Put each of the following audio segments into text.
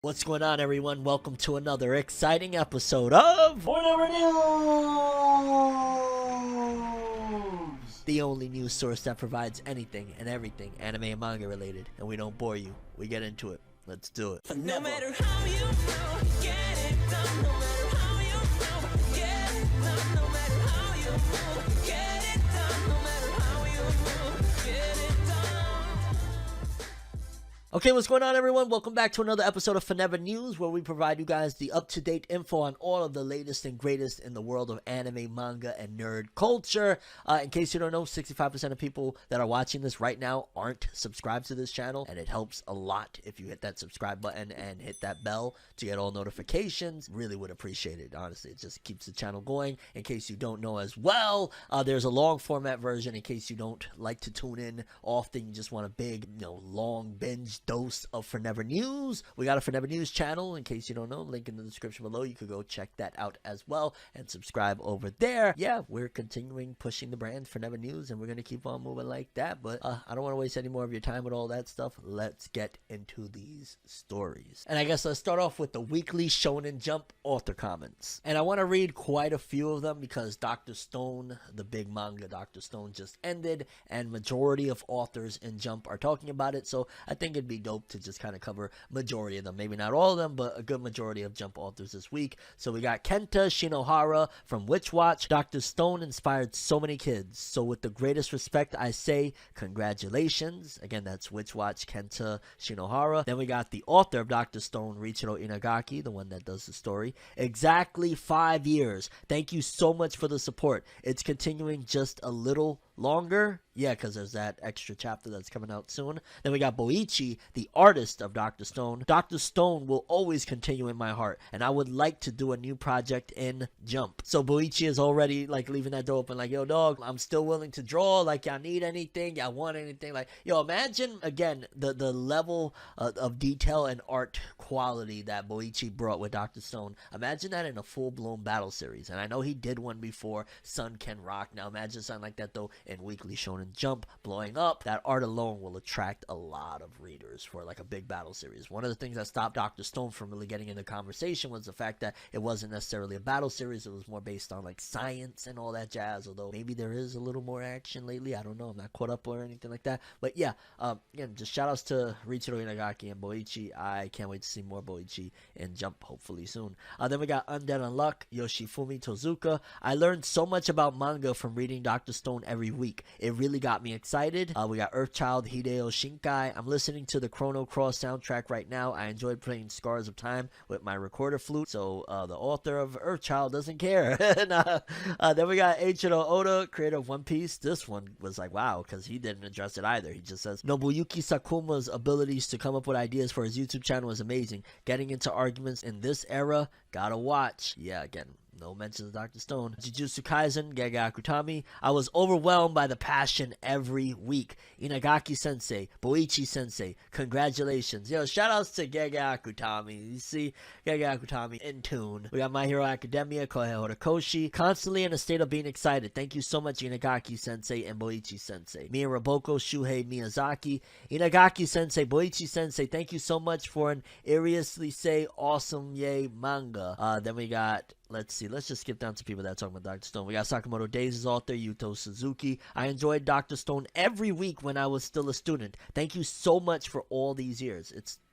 What's going on, everyone? Welcome to another exciting episode of FORNEVERNEWS, the only news source that provides anything and everything anime and manga related, and we don't bore you. We get into it. Let's do it. No matter how you move, get it done. No matter how you move, get it done. No matter how you move, get it done. No matter how you move, get it done. Okay, what's going on, everyone? Welcome back to another episode of FORNEVERNEWS, where we provide you guys the up-to-date info on all of the latest and greatest in the world of anime, manga, and nerd culture. In case you don't know, 65% of people that are watching this right now aren't subscribed to this channel, and it helps a lot if you hit that subscribe button and hit that bell to get all notifications. Really would appreciate it, honestly. It just keeps the channel going. In case you don't know as well, there's a long format version in case you don't like to tune in often. You just want a big, long binge dose of FORNEVERNEWS. We got a FORNEVERNEWS channel, in case you don't know, link in the description below. You could go check that out as well and subscribe over there. Yeah, we're continuing pushing the brand FORNEVERNEWS, and we're going to keep on moving like that, but I don't want to waste any more of your time with all that stuff. Let's get into these stories. And I guess let's start off with the weekly Shonen Jump author comments. And I want to read quite a few of them because Dr. Stone, the big manga Dr. Stone, just ended, and majority of authors in Jump are talking about it, so I think it'd be dope to just kind of cover majority of them. Maybe not all of them, but a good majority of Jump authors this week. So we got Kenta Shinohara from Witch Watch. Dr. Stone inspired so many kids, so with the greatest respect I say congratulations. Again, that's Witch Watch, Kenta Shinohara. Then we got the author of Dr. Stone, Richiro Inagaki, the one that does the story. Exactly 5 years. Thank you so much for the support. It's continuing just a little longer. Yeah, because there's that extra chapter that's coming out soon. Then we got Boichi, the artist of Dr. Stone. Dr. Stone will always continue in my heart, and I would like to do a new project in Jump. So Boichi is already like leaving that door open, like, yo, dog, I'm still willing to draw. Like, y'all need anything, y'all want anything. Like, yo, imagine again the level of detail and art quality that Boichi brought with Dr. Stone. Imagine that in a full-blown battle series. And I know he did one before, Sun Can Rock. Now imagine something like that though in Weekly Shonen Jump blowing up. That art alone will attract a lot of readers for like a big battle series. One of the things that stopped Dr. Stone from really getting into conversation was the fact that it wasn't necessarily a battle series. It was more based on like science and all that jazz, although maybe there is a little more action lately. I don't know. I'm not caught up or anything like that. But yeah, again, just shout outs to Richiro Inagaki and Boichi. I can't wait to see more Boichi in Jump hopefully soon. Then we got Undead Unluck, Yoshifumi Tozuka. I learned so much about manga from reading Dr. Stone every week. It really got me excited. We got Earthchild Hideo Shinkai. I'm listening to the Chrono Cross soundtrack right now. I enjoyed playing Scars of Time with my recorder flute, so the author of Earthchild doesn't care. Then we got Eiichiro Oda, creator of One Piece. This one was like, wow, because he didn't address it either. He just says, Nobuyuki Sakuma's abilities to come up with ideas for his YouTube channel is amazing. Getting into arguments in this era, gotta watch. Yeah, again, no mention of Dr. Stone. Jujutsu Kaisen, Gege Akutami. I was overwhelmed by the passion every week. Inagaki Sensei, Boichi Sensei, congratulations. Yo, shout outs to Gege Akutami. You see, Gege Akutami in tune. We got My Hero Academia, Kohei Horikoshi. Constantly in a state of being excited. Thank you so much, Inagaki Sensei and Boichi Sensei. Mia Raboko, Shuhei Miyazaki. Inagaki Sensei, Boichi Sensei, thank you so much for an seriously say awesome yay manga. Then we got, let's see, let's just skip down to people that are talking about Dr. Stone. We got Sakamoto Days' author, Yuto Suzuki. I enjoyed Dr. Stone every week when I was still a student. Thank you so much for all these years.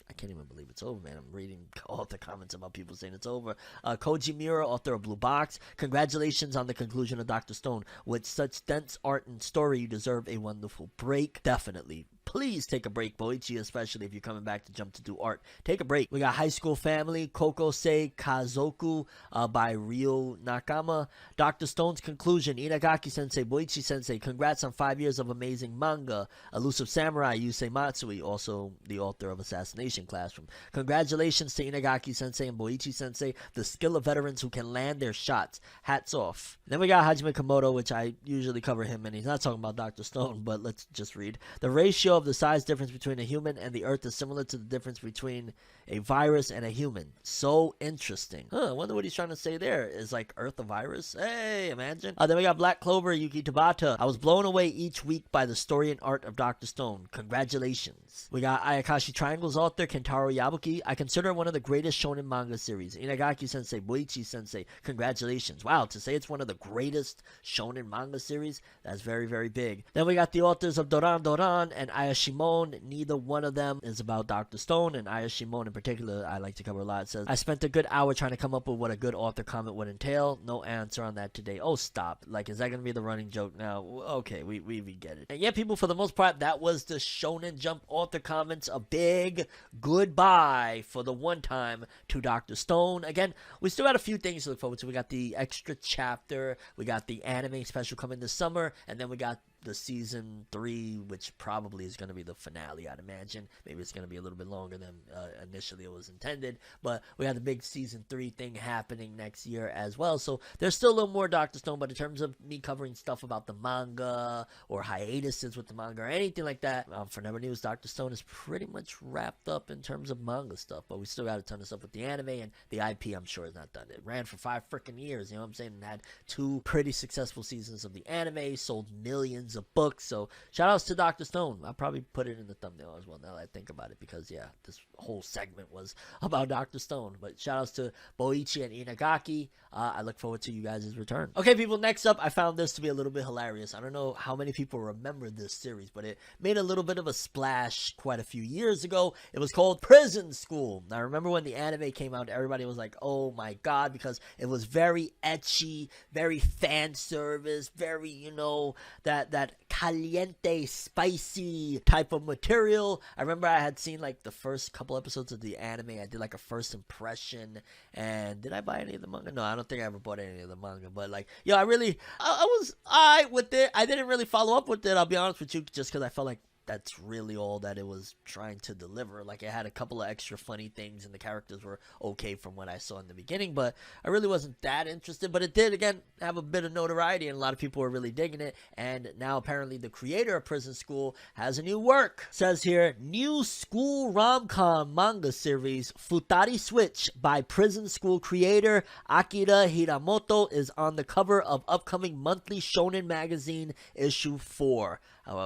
I can't even believe it's over, man. I'm reading all the comments about people saying it's over. Koji Miura, author of Blue Box. Congratulations on the conclusion of Dr. Stone. With such dense art and story, you deserve a wonderful break. Definitely. Please take a break, Boichi, especially if you're coming back to Jump to do art. Take a break. We got High School Family, Kokosei Kazoku by Ryo Nakama. Dr. Stone's conclusion, Inagaki Sensei, Boichi Sensei, congrats on 5 years of amazing manga. Elusive Samurai, Yusei Matsui, also the author of Assassination Classroom. Congratulations to Inagaki Sensei and Boichi Sensei, the skill of veterans who can land their shots. Hats off. Then we got Hajime Komodo, which I usually cover him, and he's not talking about Dr. Stone, but let's just read. The ratio of the size difference between a human and the Earth is similar to the difference between a virus and a human. So interesting. I wonder what he's trying to say there. Is like Earth a virus? Hey, imagine. Then we got Black Clover, Yuki Tabata. I was blown away each week by the story and art of Dr. Stone. Congratulations. We got Ayakashi Triangle's author, Kentaro Yabuki. I consider it one of the greatest shonen manga series. Inagaki Sensei, Boichi Sensei. Congratulations. Wow, to say it's one of the greatest shonen manga series, that's very, very big. Then we got the authors of Doran Doran and Ayashimon. Neither one of them is about Dr. Stone, and Ayashimon in particular, I like to cover a lot. It says, I spent a good hour trying to come up with what a good author comment would entail. No answer on that today. Oh, stop. Like, is that going to be the running joke now? Okay, we get it. And yeah, people, for the most part, that was the Shonen Jump author comments. A big goodbye for the one time to Dr. Stone. Again, we still got a few things to look forward to. We got the extra chapter, we got the anime special coming this summer, and then we got the season 3, which probably is going to be the finale, I'd imagine. Maybe it's going to be a little bit longer than initially it was intended, but we have the big season 3 thing happening next year as well, so there's still a little more Dr. Stone. But in terms of me covering stuff about the manga or hiatuses with the manga or anything like that, for Never News, Dr. Stone is pretty much wrapped up in terms of manga stuff, but we still got a ton of stuff with the anime, and the IP I'm sure is not done. It ran for 5 freaking years, you know what I'm saying, and had 2 pretty successful seasons of the anime, sold millions of books. So shout outs to Dr. Stone. I'll probably put it in the thumbnail as well now that I think about it, because yeah, this whole segment was about Dr. Stone. But shout outs to Boichi and Inagaki. I look forward to you guys' return. Okay, people, next up, I found this to be a little bit hilarious. I don't know how many people remember this series, but it made a little bit of a splash quite a few years ago. It was called Prison School. Now, I remember when the anime came out, everybody was like, oh my god, because it was very ecchi, very fan service, very, you know, that caliente, spicy type of material. I remember I had seen like the first couple episodes of the anime. I did like a first impression, and did I buy any of the manga? No, I don't think I ever bought any of the manga, but like, yo, I was alright with it. I didn't really follow up with it, I'll be honest with you, just because I felt like that's really all that it was trying to deliver. Like, it had a couple of extra funny things, and the characters were okay from what I saw in the beginning, but I really wasn't that interested. But it did, again, have a bit of notoriety, and a lot of people were really digging it. And now apparently the creator of Prison School has a new work. It says here, new school rom-com manga series Futari Switch by Prison School creator Akira Hiramoto is on the cover of upcoming monthly Shonen magazine issue 4.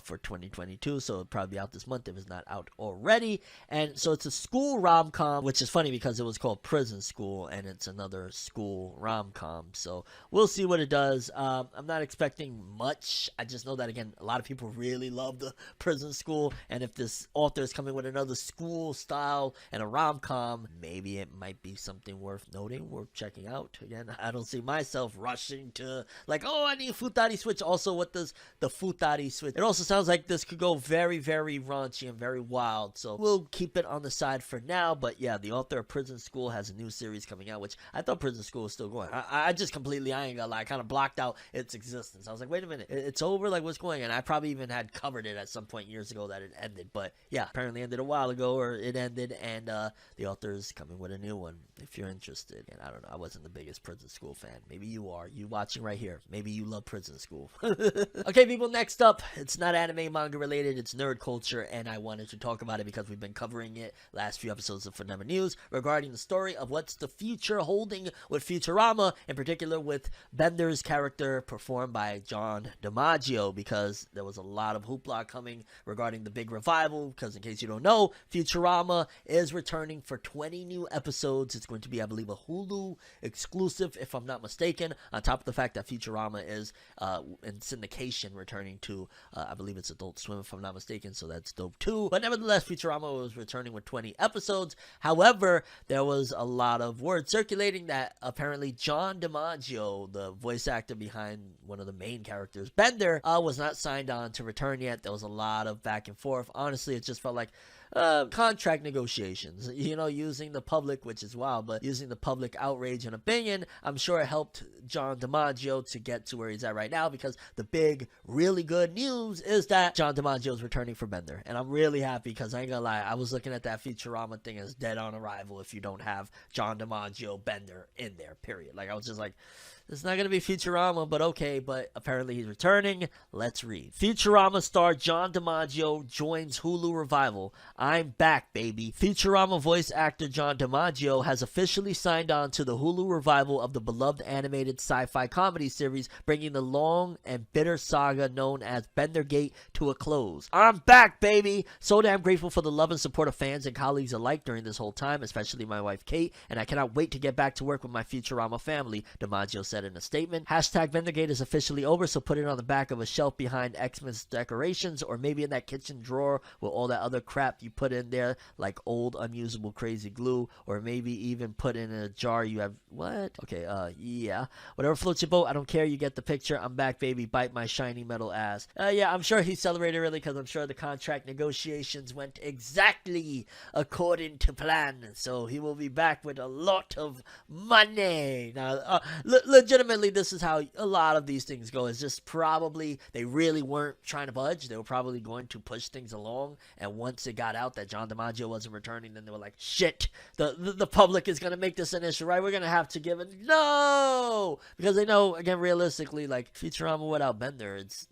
For 2022, so it'll probably be out this month if it's not out already. And so it's a school rom-com, which is funny because it was called Prison School, and it's another school rom-com. So we'll see what it does. I'm not expecting much. I just know that, again, a lot of people really love the Prison School, and if this author is coming with another school style and a rom-com, maybe it might be something worth noting, worth checking out. Again, I don't see myself rushing to, like, oh, I need Futari Switch. Also, what does the Futari Switch? It also sounds like this could go very, very raunchy and very wild, so we'll keep it on the side for now. But yeah, the author of Prison School has a new series coming out, which I thought Prison School was still going. I just completely, I ain't gonna lie, I kind of blocked out its existence. I was like, wait a minute, it's over? Like, what's going on? I probably even had covered it at some point years ago that it ended, but yeah, apparently ended a while ago, or it ended, and the author is coming with a new one, if you're interested. And I don't know, I wasn't the biggest Prison School fan. Maybe you are. You watching right here, maybe you love Prison School. Okay, people, next up, it's not anime manga related, it's nerd culture, and I wanted to talk about it because we've been covering it last few episodes of FORNEVER News regarding the story of what's the future holding with Futurama, in particular with Bender's character performed by John DiMaggio, because there was a lot of hoopla coming regarding the big revival, because in case you don't know, Futurama is returning for 20 new episodes. It's going to be, I believe, a Hulu exclusive, if I'm not mistaken, on top of the fact that Futurama is in syndication returning to, I believe it's Adult Swim, if I'm not mistaken, so that's dope too. But nevertheless, Futurama was returning with 20 episodes. However, there was a lot of word circulating that apparently John DiMaggio, the voice actor behind one of the main characters, Bender, was not signed on to return yet. There was a lot of back and forth. Honestly, it just felt like contract negotiations, you know, using the public, which is wild, but using the public outrage and opinion. I'm sure it helped John DiMaggio to get to where he's at right now, because the big, really good news is that John DiMaggio is returning for Bender, and I'm really happy, because I ain't gonna lie, I was looking at that Futurama thing as dead on arrival if you don't have John DiMaggio Bender in there, period. Like, I was just like, It's not gonna be Futurama, but okay, but apparently he's returning. Let's read. Futurama star John DiMaggio joins Hulu revival. I'm back, baby. Futurama voice actor John DiMaggio has officially signed on to the Hulu revival of the beloved animated sci-fi comedy series, bringing the long and bitter saga known as Bendergate to a close. I'm back, baby! So damn grateful for the love and support of fans and colleagues alike during this whole time, especially my wife Kate, and I cannot wait to get back to work with my Futurama family, DiMaggio said in a statement. Hashtag Bendergate is officially over, so put it on the back of a shelf behind Xmas decorations, or maybe in that kitchen drawer with all that other crap you put in there, like old unusable crazy glue, or maybe even put in a jar you have. What? Okay, yeah. Whatever floats your boat, I don't care, you get the picture. I'm back, baby. Bite my shiny metal ass. Yeah, I'm sure he celebrated really, because I'm sure the contract negotiations went exactly according to plan, so he will be back with a lot of money. Now, legitimately, this is how a lot of these things go. It's just probably they really weren't trying to budge. They were probably going to push things along, and once it got out that John DiMaggio wasn't returning, then they were like, shit, the public is going to make this an issue, right? We're going to have to give it. No! Because they know, again, realistically, like, Futurama without Bender, it's,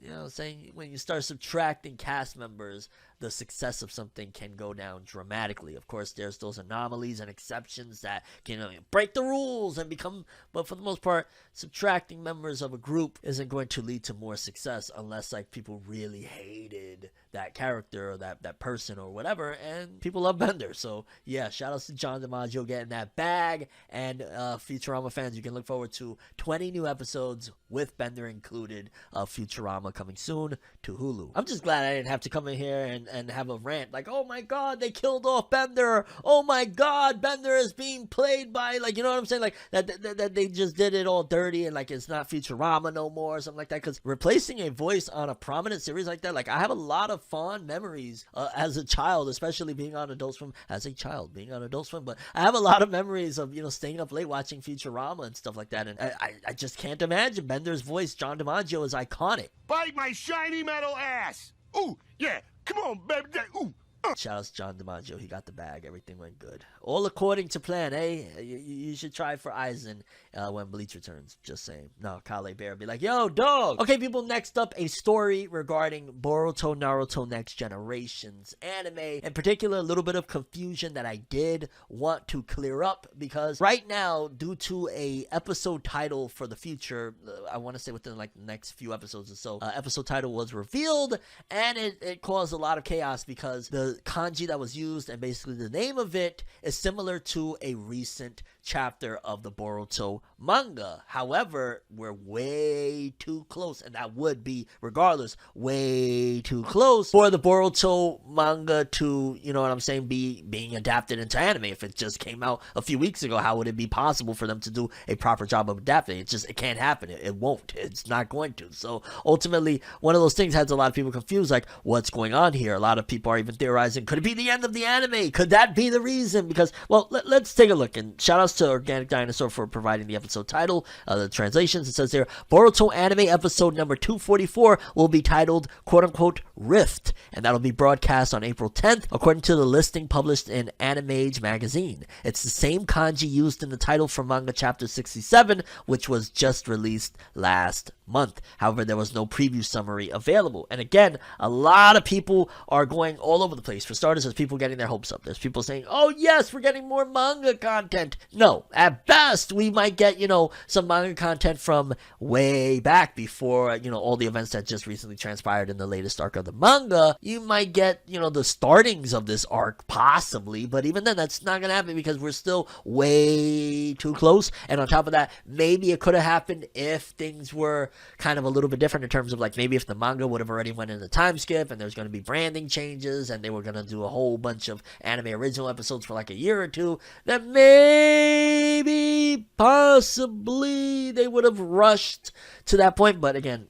you know, saying when you start subtracting cast members, the success of something can go down dramatically. Of course, there's those anomalies and exceptions that can break the rules and become, but for the most part, subtracting members of a group isn't going to lead to more success unless like people really hated that character or that person or whatever, and people love Bender. So yeah, shout outs to John DiMaggio getting that bag, and Futurama fans, you can look forward to 20 new episodes with Bender included of Futurama coming soon to Hulu. I'm just glad I didn't have to come in here and have a rant like, oh my god, they killed off Bender, oh my god, Bender is being played by, like, you know what I'm saying, like that they just did it all dirty and like it's not Futurama no more or something like that. Because replacing a voice on a prominent series like that, like I have a lot of fond memories as a child, especially being on Adult Swim, but I have a lot of memories of, you know, staying up late watching Futurama and stuff like that, and I just can't imagine Bender's voice. John DiMaggio is iconic. Bite my shiny metal ass! Ooh, yeah, come on, baby. Ooh. Shout out to John DiMaggio. He got the bag. Everything went good. All according to plan, eh? You should try for Aizen when Bleach returns. Just saying. No, Kale Bear be like, yo, dog. Okay, people, next up, a story regarding Boruto Naruto Next Generation's anime. In particular, a little bit of confusion that I did want to clear up, because right now, due to a episode title for the future, I want to say within like the next few episodes or so, episode title was revealed, and it caused a lot of chaos because the kanji that was used and basically the name of it is similar to a recent chapter of the Boruto manga. However, we're way too close, and that would be, regardless, way too close for the Boruto manga to, you know what I'm saying, being adapted into anime. If it just came out a few weeks ago, how would it be possible for them to do a proper job of adapting? It can't happen. It won't. It's not going to. So ultimately, one of those things has a lot of people confused, like, what's going on here? A lot of people are even theorizing, could it be the end of the anime? Could that be the reason? Because, well, let's take a look, and shout outs to Organic Dinosaur for providing the episode title. The translations, it says there, Boruto anime episode number 244 will be titled, quote-unquote, Rift, and that'll be broadcast on April 10th, according to the listing published in Animage magazine. It's the same kanji used in the title for manga chapter 67, which was just released last month. However, there was no preview summary available. And again, a lot of people are going all over the place. For starters, there's people getting their hopes up. There's people saying, oh yes, we're getting more manga content. No, at best, we might get, you know, some manga content from way back before, you know, all the events that just recently transpired in the latest arc of the manga. You might get, you know, the startings of this arc, possibly, but even then, that's not going to happen because we're still way too close. And on top of that, maybe it could have happened if things were kind of a little bit different in terms of, like, maybe if the manga would have already went in the time skip and there's going to be branding changes and they were going to do a whole bunch of anime original episodes for like a year or two, then maybe, possibly, they would have rushed to that point. But again,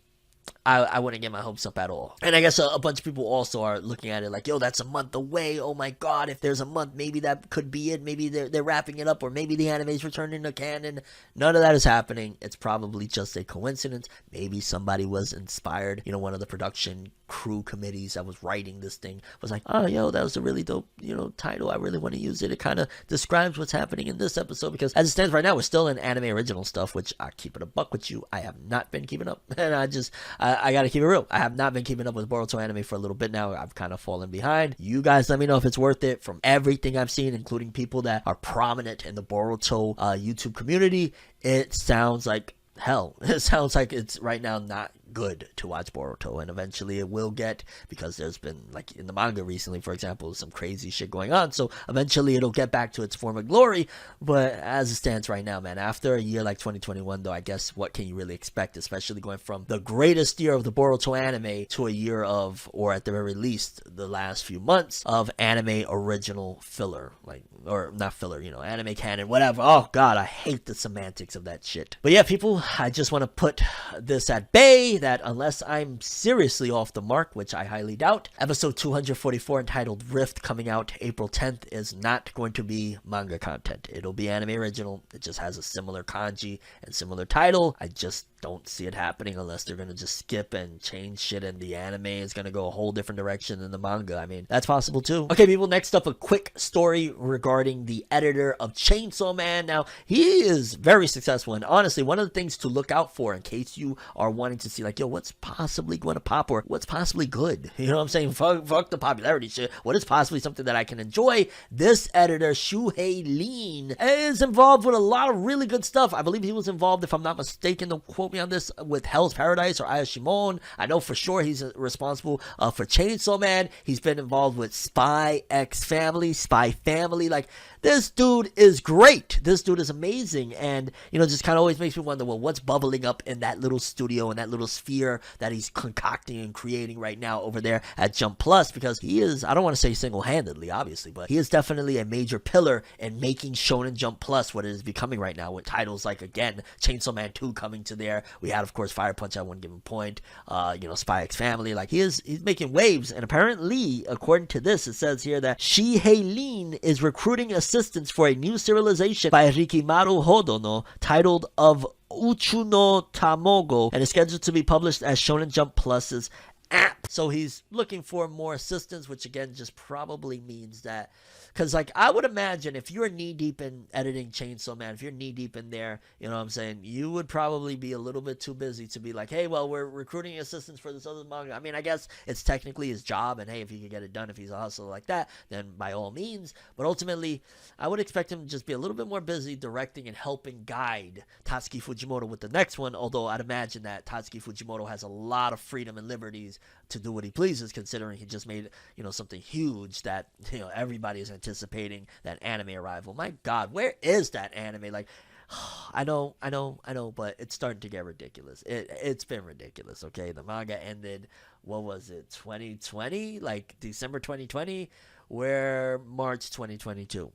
I wouldn't get my hopes up at all. And I guess a bunch of people also are looking at it like, yo, that's a month away. Oh my god, if there's a month, maybe that could be it. Maybe they're wrapping it up, or maybe the anime's returning to canon. None of that is happening. It's probably just a coincidence. Maybe somebody was inspired. You know, one of the production crew committees that was writing this thing was like, oh, yo, that was a really dope, title. I really want to use it. It kind of describes what's happening in this episode, because as it stands right now, we're still in anime original stuff, which I keep it a buck with you. I have not been keeping up, and I gotta keep it real. I have not been keeping up with Boruto anime for a little bit now. I've kind of fallen behind. You guys let me know if it's worth it. From everything I've seen, including people that are prominent in the Boruto YouTube community, it sounds like hell. It sounds like it's right now not good to watch Boruto, and eventually it will get, because there's been, like in the manga recently, for example, some crazy shit going on, so eventually it'll get back to its former glory. But as it stands right now, man, after a year like 2021, though, I guess what can you really expect, especially going from the greatest year of the Boruto anime to a year of, or at the very least the last few months of anime original filler, like, or not filler, anime canon, whatever. Oh god, I hate the semantics of that shit. But yeah, people, I just want to put this at bay, that unless I'm seriously off the mark, which I highly doubt, episode 244 entitled Rift, coming out April 10th, is not going to be manga content. It'll be anime original. It just has a similar kanji and similar title. I just don't see it happening unless they're going to just skip and change shit, and the anime is going to go a whole different direction than the manga. I mean, that's possible too. Okay, people, next up, a quick story regarding the editor of Chainsaw Man. Now, he is very successful, and honestly, one of the things to look out for in case you are wanting to see, like, yo, what's possibly going to pop, or what's possibly good? You know what I'm saying? Fuck the popularity shit. What is possibly something that I can enjoy? This editor, Shuhei Lin, is involved with a lot of really good stuff. I believe he was involved, if I'm not mistaken, don't quote me on this, with Hell's Paradise or Ayashimon. I know for sure he's responsible for Chainsaw Man. He's been involved with Spy X Family, Spy Family. Like, this dude is great. This dude is amazing. And, just kind of always makes me wonder, well, what's bubbling up in that little studio and that little sphere that he's concocting and creating right now over there at Jump Plus? Because he is, I don't want to say single-handedly, obviously, but he is definitely a major pillar in making Shonen Jump Plus what it is becoming right now, with titles like, again, Chainsaw Man 2 coming to there. We had, of course, Fire Punch at one given point, Spy X Family. Like, he's making waves. And apparently, according to this, it says here that Shuhei Lin is recruiting assistance for a new serialization by Rikimaru Hodono titled Of Uchu no Tamago, and is scheduled to be published as Shonen Jump Plus's app. So he's looking for more assistance, which again just probably means that, because like I would imagine if you're knee deep in editing Chainsaw Man, if you're knee deep in there, you know what I'm saying, you would probably be a little bit too busy to be like, hey, well, we're recruiting assistants for this other manga. I mean, I guess it's technically his job, and hey, if he can get it done, if he's a hustler like that, then by all means. But ultimately, I would expect him to just be a little bit more busy directing and helping guide Tatsuki Fujimoto with the next one, although I'd imagine that Tatsuki Fujimoto has a lot of freedom and liberties to do what he pleases, considering he just made, something huge that, everybody is anticipating, that anime arrival. My god, where is that anime? Like, I know, but it's starting to get ridiculous. It's been ridiculous, okay? The manga ended, what was it, 2020? Like, December 2020? We're March 2022.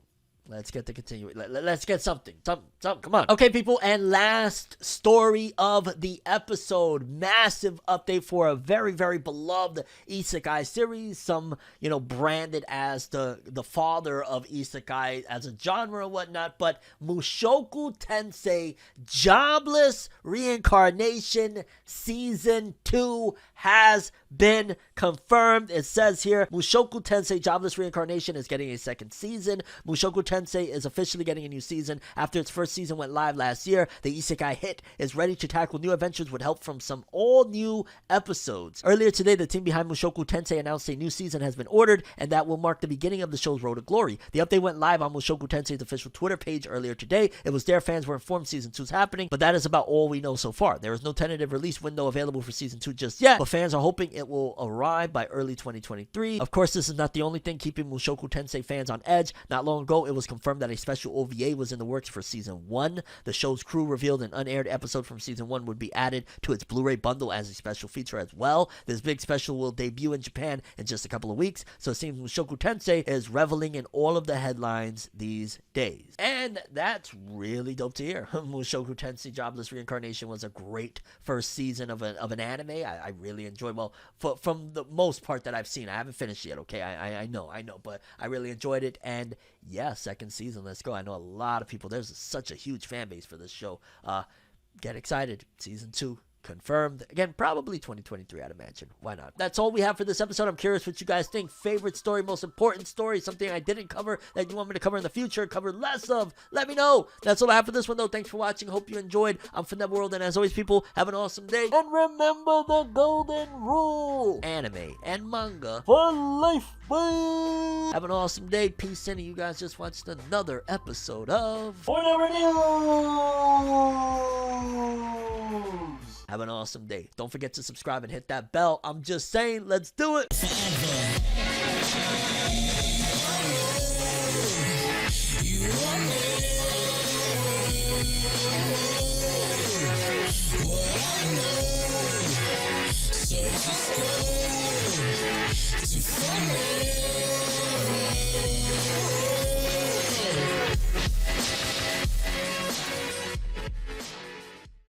Let's get the continuation. Let's get something. Come on. Okay, people, and last story of the episode. Massive update for a very, very beloved isekai series. Some, branded as the father of isekai as a genre and whatnot. But Mushoku Tensei Jobless Reincarnation Season 2 has been confirmed. It says here, Mushoku Tensei Jobless Reincarnation is getting a second season. Mushoku Tensei is officially getting a new season. After its first season went live last year, the isekai hit is ready to tackle new adventures with help from some all-new episodes. Earlier today, the team behind Mushoku Tensei announced a new season has been ordered, and that will mark the beginning of the show's road to glory. The update went live on Mushoku Tensei's official Twitter page earlier today. It was there fans were informed Season 2 is happening, but that is about all we know so far. There is no tentative release window available for Season 2 just yet, but fans are hoping it it will arrive by early 2023. Of course, this is not the only thing keeping Mushoku Tensei fans on edge. Not long ago, it was confirmed that a special OVA was in the works for Season 1. The show's crew revealed an unaired episode from Season 1 would be added to its Blu-ray bundle as a special feature as well. This big special will debut in Japan in just a couple of weeks, so it seems Mushoku Tensei is reveling in all of the headlines these days. And that's really dope to hear. Mushoku Tensei Jobless Reincarnation was a great first season of an anime. I really enjoyed, well, from the most part that I've seen. I haven't finished yet, okay? I know, but I really enjoyed it. And yeah, second season, let's go. I know a lot of people, there's such a huge fan base for this show. Get excited. Season 2 confirmed. Again, probably 2023, I'd imagine. Why not? That's all we have for this episode. I'm curious what you guys think. Favorite story, most important story, something I didn't cover that you want me to cover in the future, cover less of. Let me know. That's all I have for this one, though. Thanks for watching. Hope you enjoyed. I'm ForneverWorld, and as always, people, have an awesome day. And remember the golden rule. Anime and manga for life. Bye. Have an awesome day. Peace in, and you guys just watched another episode of ForneverNews. Have an awesome day. Don't forget to subscribe and hit that bell. I'm just saying, let's do it.